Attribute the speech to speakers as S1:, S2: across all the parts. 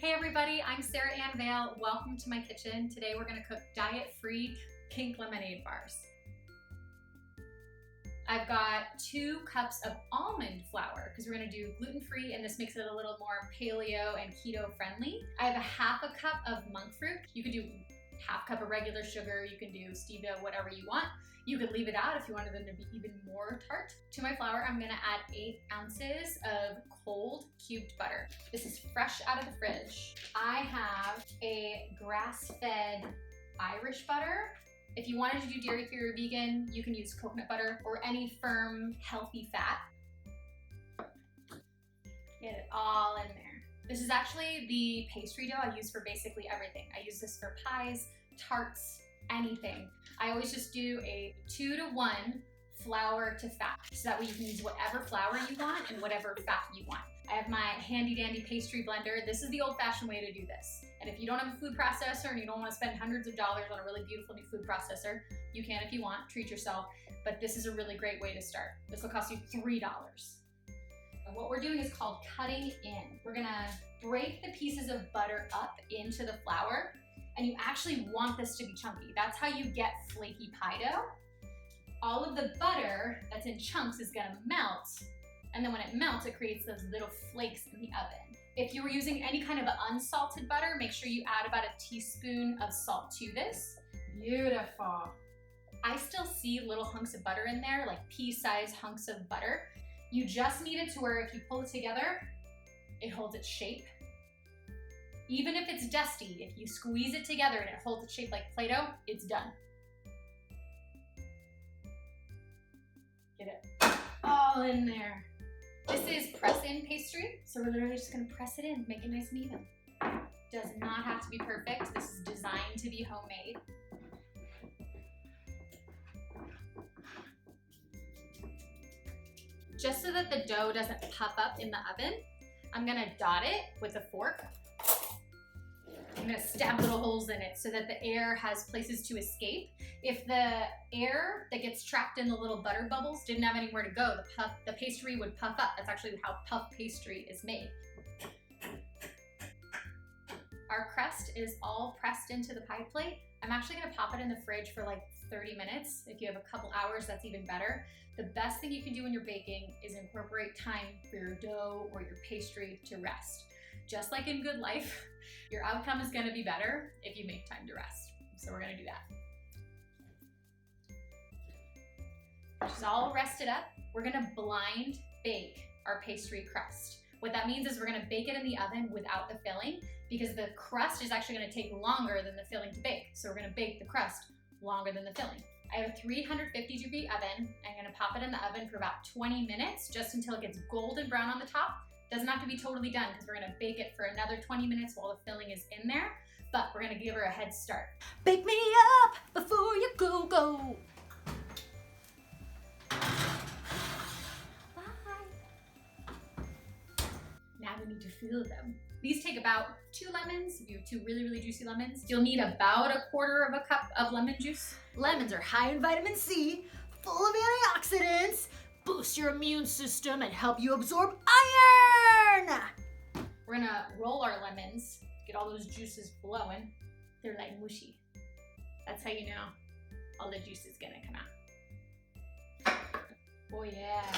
S1: Hey everybody, I'm Sarah Ann Vale. Welcome to my kitchen. Today we're gonna cook diet-free pink lemonade bars. I've got 2 cups of almond flour because we're gonna do gluten-free and this makes it a little more paleo and keto friendly. I have a half a cup of monk fruit. You could do half cup of regular sugar, you can do stevia, whatever you want. You could leave it out if you wanted them to be even more tart. To my flour, I'm gonna add 8 ounces of cold cubed butter. This is fresh out of the fridge. I have a grass-fed Irish butter. If you wanted to do dairy-free or vegan, you can use coconut butter or any firm, healthy fat. Get it all in there. This is actually the pastry dough I use for basically everything. I use this for pies, tarts, anything. I always just do a 2-to-1 flour to fat, so that way you can use whatever flour you want and whatever fat you want. I have my handy dandy pastry blender. This is the old-fashioned way to do this. And if you don't have a food processor and you don't want to spend hundreds of dollars on a really beautiful new food processor, you can if you want, treat yourself. But this is a really great way to start. This will cost you $3. And what we're doing is called cutting in. We're gonna break the pieces of butter up into the flour, and you actually want this to be chunky. That's how you get flaky pie dough. All of the butter that's in chunks is gonna melt, and then when it melts, it creates those little flakes in the oven. If you were using any kind of unsalted butter, make sure you add about a teaspoon of salt to this. Beautiful. I still see little hunks of butter in there, like pea-sized hunks of butter. You just need it to where if you pull it together, it holds its shape. Even if it's dusty, if you squeeze it together and it holds its shape like Play-Doh, it's done. Get it all in there. This is press-in pastry, so we're literally just gonna press it in, make it nice and even. Does not have to be perfect. This is designed to be homemade. Just so that the dough doesn't puff up in the oven, I'm gonna dot it with a fork. I'm gonna stab little holes in it so that the air has places to escape. If the air that gets trapped in the little butter bubbles didn't have anywhere to go, the pastry would puff up. That's actually how puff pastry is made. Our crust is all pressed into the pie plate. I'm actually gonna pop it in the fridge for like 30 minutes. If you have a couple hours, that's even better. The best thing you can do when you're baking is incorporate time for your dough or your pastry to rest. Just like in good life, your outcome is gonna be better if you make time to rest. So we're gonna do that. She's all rested up. We're gonna blind bake our pastry crust. What that means is we're gonna bake it in the oven without the filling because the crust is actually gonna take longer than the filling to bake. So we're gonna bake the crust longer than the filling. I have a 350-degree oven. I'm gonna pop it in the oven for about 20 minutes, just until it gets golden brown on the top. Doesn't have to be totally done because we're gonna bake it for another 20 minutes while the filling is in there, but we're gonna give her a head start. Bake me up before you go. Now we need to fill them. These take about 2 lemons. If you have 2 really, really juicy lemons, you'll need about 1/4 of a cup of lemon juice. Lemons are high in vitamin C, full of antioxidants, boost your immune system, and help you absorb iron. We're gonna roll our lemons, get all those juices flowing. They're like mushy. That's how you know all the juice is gonna come out. Oh yeah.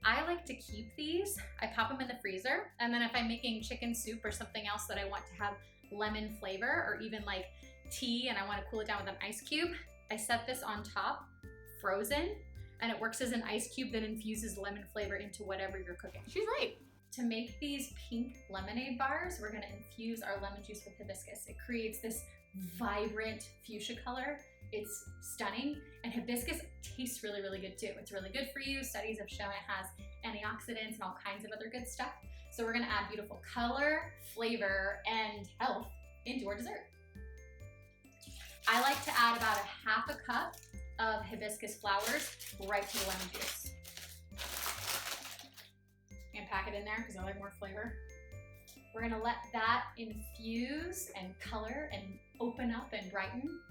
S1: I like to keep these. I pop them in the freezer, and then if I'm making chicken soup or something else that I want to have lemon flavor, or even like tea and I want to cool it down with an ice cube, I set this on top, frozen, and it works as an ice cube that infuses lemon flavor into whatever you're cooking. She's right. To make these pink lemonade bars, we're gonna infuse our lemon juice with hibiscus. It creates this vibrant fuchsia color. It's stunning, and hibiscus tastes really, really good too. It's really good for you. Studies have shown it has antioxidants and all kinds of other good stuff. So we're gonna add beautiful color, flavor, and health into our dessert. I like to add about 1/2 cup of hibiscus flowers right to the lemon juice. And pack it in there because I like more flavor. We're gonna let that infuse and color and open up and brighten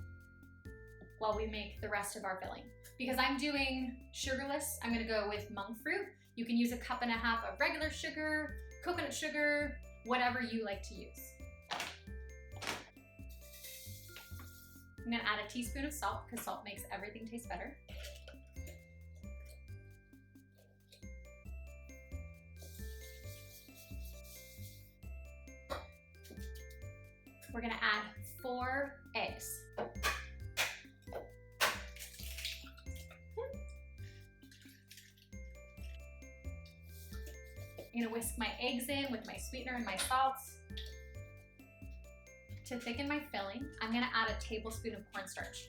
S1: while we make the rest of our filling. Because I'm doing sugarless, I'm gonna go with monk fruit. You can use 1.5 cups of regular sugar, coconut sugar, whatever you like to use. I'm gonna add a teaspoon of salt because salt makes everything taste better. We're gonna add 4 eggs. I'm gonna whisk my eggs in with my sweetener and my salts. To thicken my filling, I'm gonna add a tablespoon of cornstarch.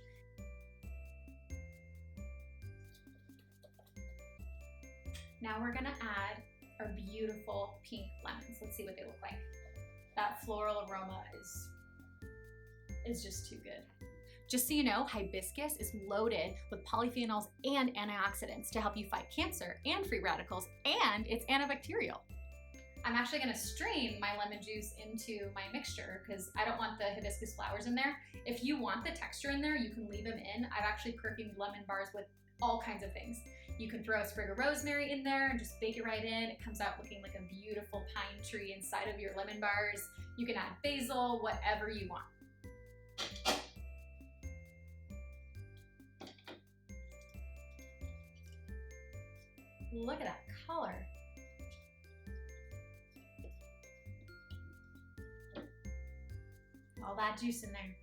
S1: Now we're gonna add our beautiful pink lemons. Let's see what they look like. That floral aroma is just too good. Just so you know, hibiscus is loaded with polyphenols and antioxidants to help you fight cancer and free radicals, and it's antibacterial. I'm actually gonna strain my lemon juice into my mixture because I don't want the hibiscus flowers in there. If you want the texture in there, you can leave them in. I've actually perfumed lemon bars with all kinds of things. You can throw a sprig of rosemary in there and just bake it right in. It comes out looking like a beautiful pine tree inside of your lemon bars. You can add basil, whatever you want. Look at that color. All that juice in there.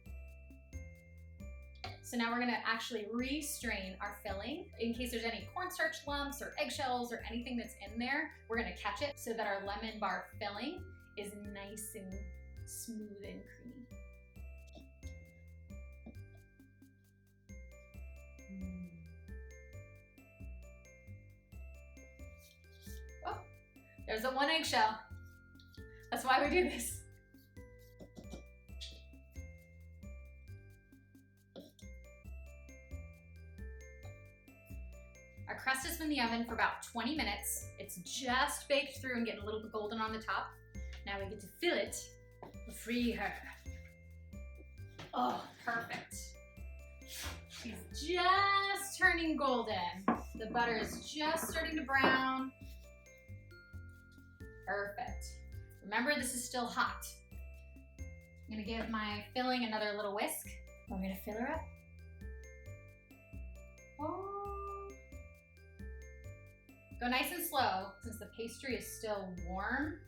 S1: So now we're gonna actually re-strain our filling. In case there's any cornstarch lumps or eggshells or anything that's in there, we're gonna catch it so that our lemon bar filling is nice and smooth and creamy. Oh, there's a 1 eggshell. That's why we do this. Our crust has been in the oven for about 20 minutes. It's just baked through and getting a little bit golden on the top. Now we get to fill it with free her. Oh, perfect. She's just turning golden. The butter is just starting to brown. Perfect. Remember, this is still hot. I'm gonna give my filling another little whisk. I'm gonna fill her up. Oh. Go nice and slow, since the pastry is still warm.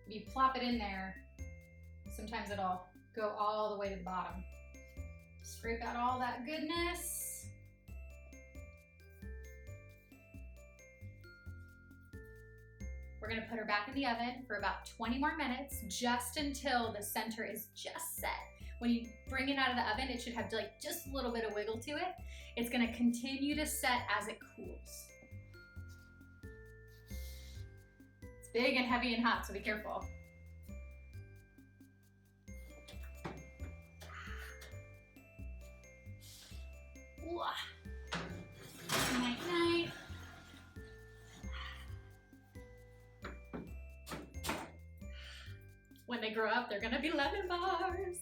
S1: If you plop it in there, sometimes it'll go all the way to the bottom. Scrape out all that goodness. We're gonna put her back in the oven for about 20 more minutes, just until the center is just set. When you bring it out of the oven, it should have like just a little bit of wiggle to it. It's gonna continue to set as it cools. Big and heavy and hot, so be careful. Night, night. When they grow up, they're gonna be lemon bars.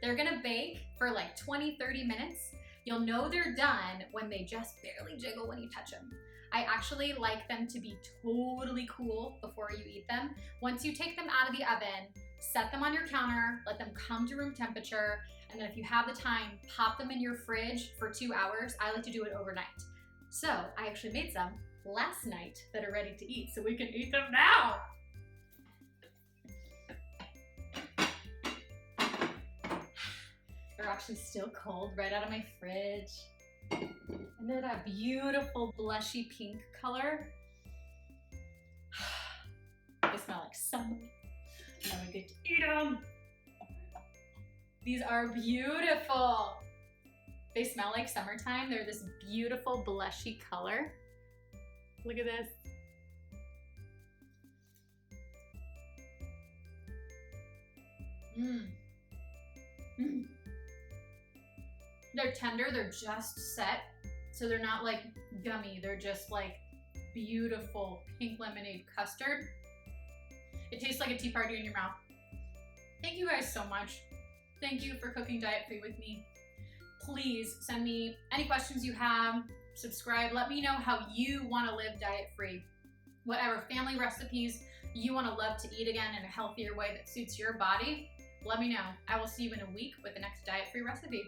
S1: They're gonna bake for like 20-30 minutes. You'll know they're done when they just barely jiggle when you touch them. I actually like them to be totally cool before you eat them. Once you take them out of the oven, set them on your counter, let them come to room temperature, and then if you have the time, pop them in your fridge for 2 hours. I like to do it overnight. So I actually made some last night that are ready to eat, so we can eat them now. They're actually still cold right out of my fridge. And they're that beautiful blushy pink color. They smell like summer. Now we get to eat them. These are beautiful. They smell like summertime. They're this beautiful blushy color. Look at this. They're tender, they're just set, so they're not like gummy, they're just like beautiful pink lemonade custard. It tastes like a tea party in your mouth. Thank you guys so much. Thank you for cooking diet free with me. Please send me any questions you have, subscribe, let me know how you want to live diet free. whatever family recipes you want to love to eat again in a healthier way that suits your body, let me know. I will see you in a week with the next diet-free recipe.